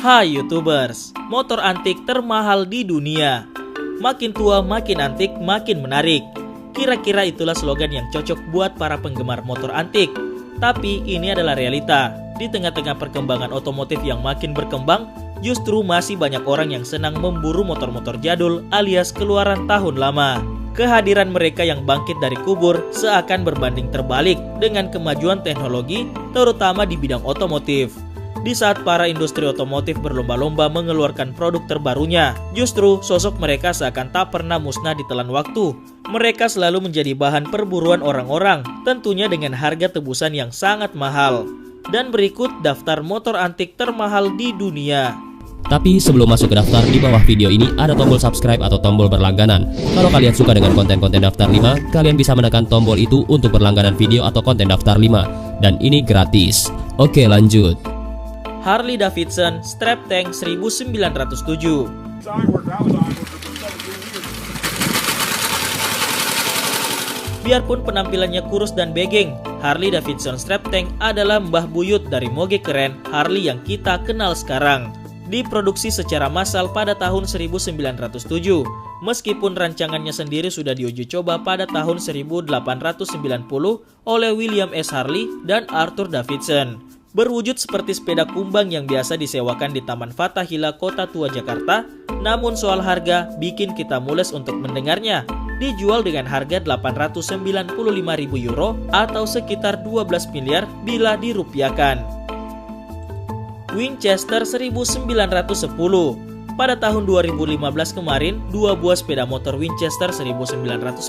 Hai YouTubers, motor antik termahal di dunia. Makin tua makin antik makin menarik. Kira-kira itulah slogan yang cocok buat para penggemar motor antik. Tapi ini adalah realita. Di tengah-tengah perkembangan otomotif yang makin berkembang, justru masih banyak orang yang senang memburu motor-motor jadul alias keluaran tahun lama. Kehadiran mereka yang bangkit dari kubur seakan berbanding terbalik dengan kemajuan teknologi, terutama di bidang otomotif. Di saat para industri otomotif berlomba-lomba mengeluarkan produk terbarunya, justru sosok mereka seakan tak pernah musnah ditelan waktu. Mereka selalu menjadi bahan perburuan orang-orang, tentunya dengan harga tebusan yang sangat mahal. Dan berikut daftar motor antik termahal di dunia. Tapi sebelum masuk ke daftar, di bawah video ini ada tombol subscribe atau tombol berlangganan. Kalau kalian suka dengan konten-konten daftar 5, kalian bisa menekan tombol itu untuk berlangganan video atau konten daftar 5. Dan ini gratis. Oke, lanjut. Harley Davidson Strap Tank 1907. Biarpun penampilannya kurus dan begeng, Harley Davidson Strap Tank adalah mbah buyut dari moge keren Harley yang kita kenal sekarang. Diproduksi secara massal pada tahun 1907, meskipun rancangannya sendiri sudah diuji coba pada tahun 1890 oleh William S. Harley dan Arthur Davidson. Berwujud seperti sepeda kumbang yang biasa disewakan di Taman Fathahillah Kota Tua Jakarta, namun soal harga bikin kita mules untuk mendengarnya. Dijual dengan harga 895.000 euro atau sekitar 12 miliar bila dirupiahkan. Winchester 1910. Pada tahun 2015 kemarin, dua buah sepeda motor Winchester 1910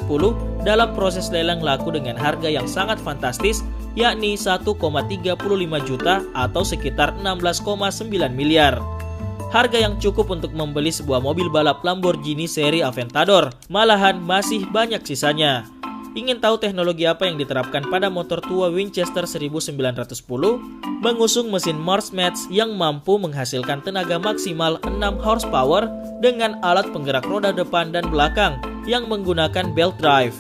dalam proses lelang laku dengan harga yang sangat fantastis, yakni 1,35 juta atau sekitar 16,9 miliar. Harga yang cukup untuk membeli sebuah mobil balap Lamborghini seri Aventador, malahan masih banyak sisanya. Ingin tahu teknologi apa yang diterapkan pada motor tua Winchester 1910? Mengusung mesin Morse Match yang mampu menghasilkan tenaga maksimal 6 horsepower dengan alat penggerak roda depan dan belakang yang menggunakan belt drive.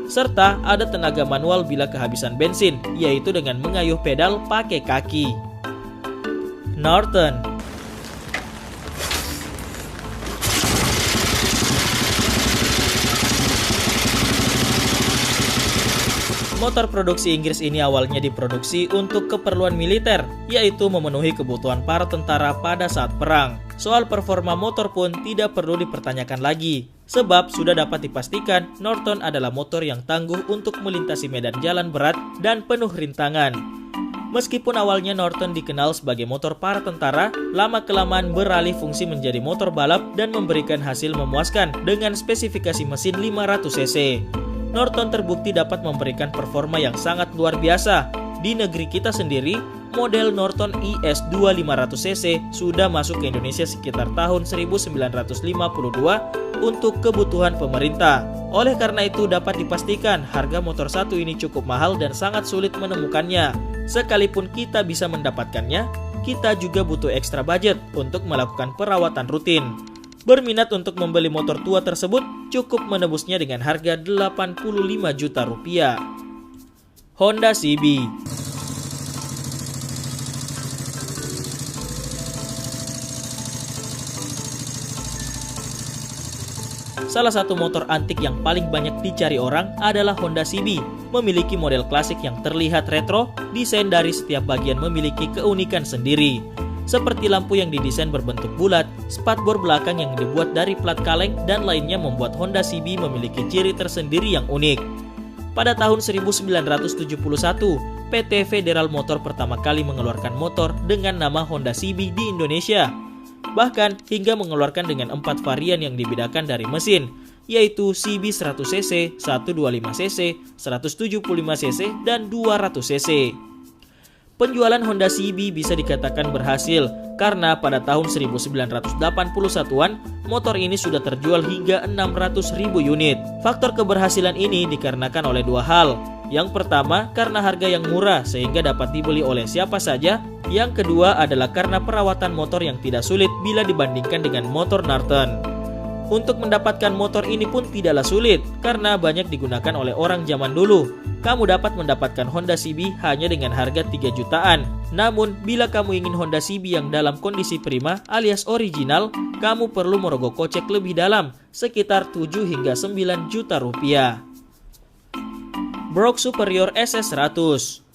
Serta ada tenaga manual bila kehabisan bensin, yaitu dengan mengayuh pedal pakai kaki. Norton. Motor produksi Inggris ini awalnya diproduksi untuk keperluan militer, yaitu memenuhi kebutuhan para tentara pada saat perang. Soal performa motor pun tidak perlu dipertanyakan lagi, sebab sudah dapat dipastikan Norton adalah motor yang tangguh untuk melintasi medan jalan berat dan penuh rintangan. Meskipun awalnya Norton dikenal sebagai motor para tentara, lama-kelamaan beralih fungsi menjadi motor balap dan memberikan hasil memuaskan dengan spesifikasi mesin 500 cc. Norton terbukti dapat memberikan performa yang sangat luar biasa. Di negeri kita sendiri, model Norton IS2 500cc sudah masuk ke Indonesia sekitar tahun 1952 untuk kebutuhan pemerintah. Oleh karena itu dapat dipastikan harga motor satu ini cukup mahal dan sangat sulit menemukannya. Sekalipun kita bisa mendapatkannya, kita juga butuh ekstra budget untuk melakukan perawatan rutin. Berminat untuk membeli motor tua tersebut, cukup menebusnya dengan harga 85 juta rupiah. Honda CB. Salah satu motor antik yang paling banyak dicari orang adalah Honda CB. Memiliki model klasik yang terlihat retro, desain dari setiap bagian memiliki keunikan sendiri. Seperti lampu yang didesain berbentuk bulat, spakbor belakang yang dibuat dari plat kaleng, dan lainnya membuat Honda CB memiliki ciri tersendiri yang unik. Pada tahun 1971, PT Federal Motor pertama kali mengeluarkan motor dengan nama Honda CB di Indonesia. Bahkan hingga mengeluarkan dengan 4 varian yang dibedakan dari mesin, yaitu CB 100cc, 125cc, 175cc, dan 200cc. Penjualan Honda CB bisa dikatakan berhasil karena pada tahun 1981-an motor ini sudah terjual hingga 600.000 unit. Faktor keberhasilan ini dikarenakan oleh dua hal. Yang pertama karena harga yang murah sehingga dapat dibeli oleh siapa saja. Yang kedua adalah karena perawatan motor yang tidak sulit bila dibandingkan dengan motor Norton. Untuk mendapatkan motor ini pun tidaklah sulit, karena banyak digunakan oleh orang zaman dulu. Kamu dapat mendapatkan Honda CB hanya dengan harga 3 jutaan. Namun, bila kamu ingin Honda CB yang dalam kondisi prima alias original, kamu perlu merogoh kocek lebih dalam, sekitar 7 hingga 9 juta rupiah. Brooks Superior SS100.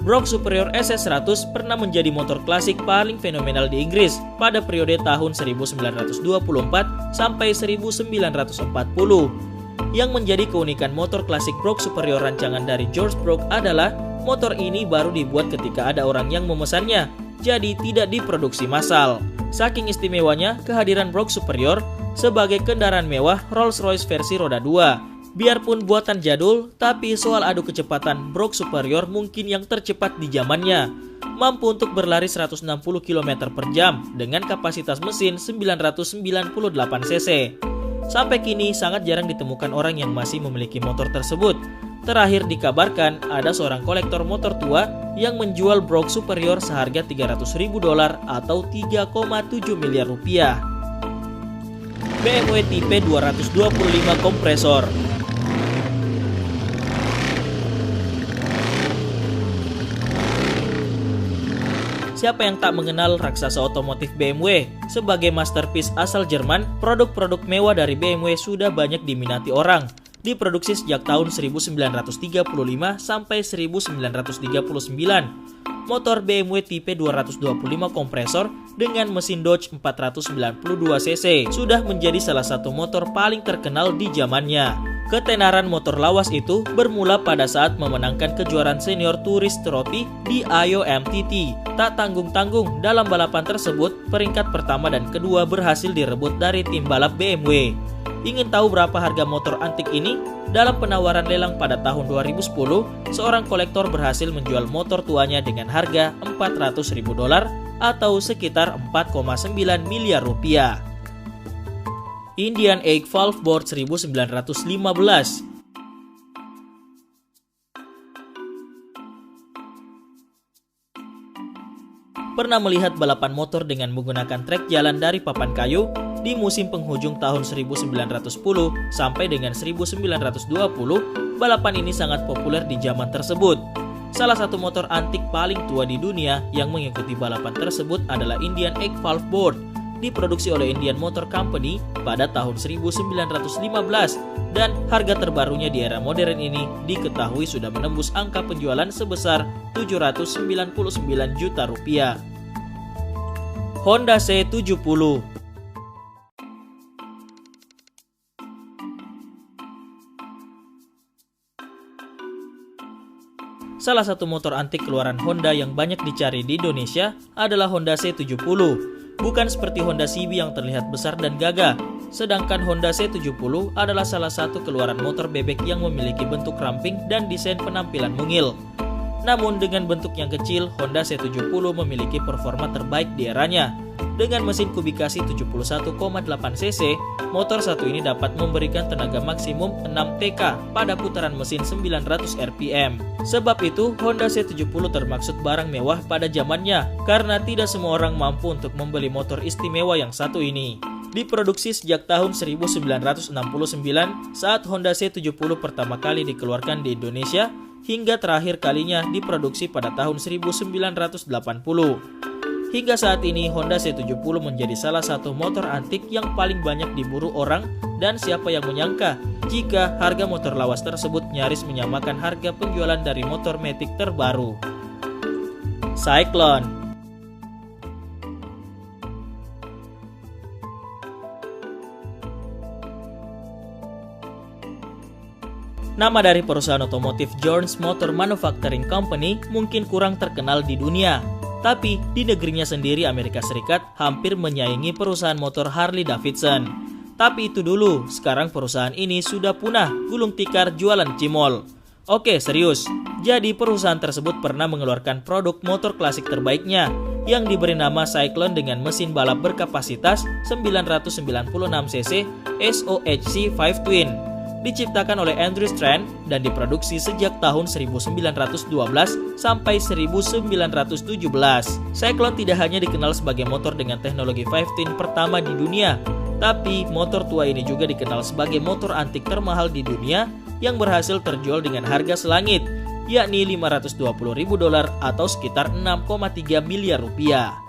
Brooks Superior SS100 pernah menjadi motor klasik paling fenomenal di Inggris pada periode tahun 1924 sampai 1940. Yang menjadi keunikan motor klasik Brooks Superior rancangan dari George Brooks adalah motor ini baru dibuat ketika ada orang yang memesannya, jadi tidak diproduksi massal. Saking istimewanya kehadiran Brooks Superior sebagai kendaraan mewah Rolls-Royce versi roda 2. Biarpun buatan jadul, tapi soal adu kecepatan Brooks Superior mungkin yang tercepat di zamannya. Mampu untuk berlari 160 km per jam dengan kapasitas mesin 998 cc. Sampai kini sangat jarang ditemukan orang yang masih memiliki motor tersebut. Terakhir dikabarkan ada seorang kolektor motor tua yang menjual Brooks Superior seharga $300.000 atau 3,7 miliar rupiah. BMW tipe 225 kompresor. Siapa yang tak mengenal raksasa otomotif BMW? Sebagai masterpiece asal Jerman, produk-produk mewah dari BMW sudah banyak diminati orang. Diproduksi sejak tahun 1935 sampai 1939. Motor BMW tipe 225 kompresor dengan mesin Dodge 492 cc sudah menjadi salah satu motor paling terkenal di zamannya. Ketenaran motor lawas itu bermula pada saat memenangkan kejuaraan senior Tourist Trophy di IOMTT. Tak tanggung-tanggung, dalam balapan tersebut, peringkat pertama dan kedua berhasil direbut dari tim balap BMW. Ingin tahu berapa harga motor antik ini? Dalam penawaran lelang pada tahun 2010, seorang kolektor berhasil menjual motor tuanya dengan harga $400.000 atau sekitar 4,9 miliar rupiah. Indian Egg Valve Board 1915. Pernah melihat balapan motor dengan menggunakan trek jalan dari papan kayu di musim penghujung tahun 1910 sampai dengan 1920, balapan ini sangat populer di zaman tersebut. Salah satu motor antik paling tua di dunia yang mengikuti balapan tersebut adalah Indian Egg Valve Board. Diproduksi oleh Indian Motor Company pada tahun 1915 dan harga terbarunya di era modern ini diketahui sudah menembus angka penjualan sebesar 799 juta rupiah. Honda C70. Salah satu motor antik keluaran Honda yang banyak dicari di Indonesia adalah Honda C70. Bukan seperti Honda CB yang terlihat besar dan gagah, sedangkan Honda C70 adalah salah satu keluaran motor bebek yang memiliki bentuk ramping dan desain penampilan mungil. Namun dengan bentuk yang kecil, Honda C70 memiliki performa terbaik di eranya. Dengan mesin kubikasi 71,8 cc, motor satu ini dapat memberikan tenaga maksimum 6 TK pada putaran mesin 900 rpm. Sebab itu, Honda C70 termaksud barang mewah pada zamannya, karena tidak semua orang mampu untuk membeli motor istimewa yang satu ini. Diproduksi sejak tahun 1969 saat Honda C70 pertama kali dikeluarkan di Indonesia, hingga terakhir kalinya diproduksi pada tahun 1980. Hingga saat ini, Honda C70 menjadi salah satu motor antik yang paling banyak diburu orang, dan siapa yang menyangka jika harga motor lawas tersebut nyaris menyamakan harga penjualan dari motor matic terbaru. Cyclone. Nama dari perusahaan otomotif Jones Motor Manufacturing Company mungkin kurang terkenal di dunia. Tapi di negerinya sendiri, Amerika Serikat, hampir menyaingi perusahaan motor Harley Davidson. Tapi itu dulu, sekarang perusahaan ini sudah punah, gulung tikar jualan cimol. Oke, serius. Jadi perusahaan tersebut pernah mengeluarkan produk motor klasik terbaiknya yang diberi nama Cyclone dengan mesin balap berkapasitas 996 cc SOHC 5 Twin. diciptakan oleh Andrew Strand dan diproduksi sejak tahun 1912 sampai 1917. Cyclone tidak hanya dikenal sebagai motor dengan teknologi 15 pertama di dunia, tapi motor tua ini juga dikenal sebagai motor antik termahal di dunia yang berhasil terjual dengan harga selangit, yakni $520.000 atau sekitar 6,3 miliar rupiah.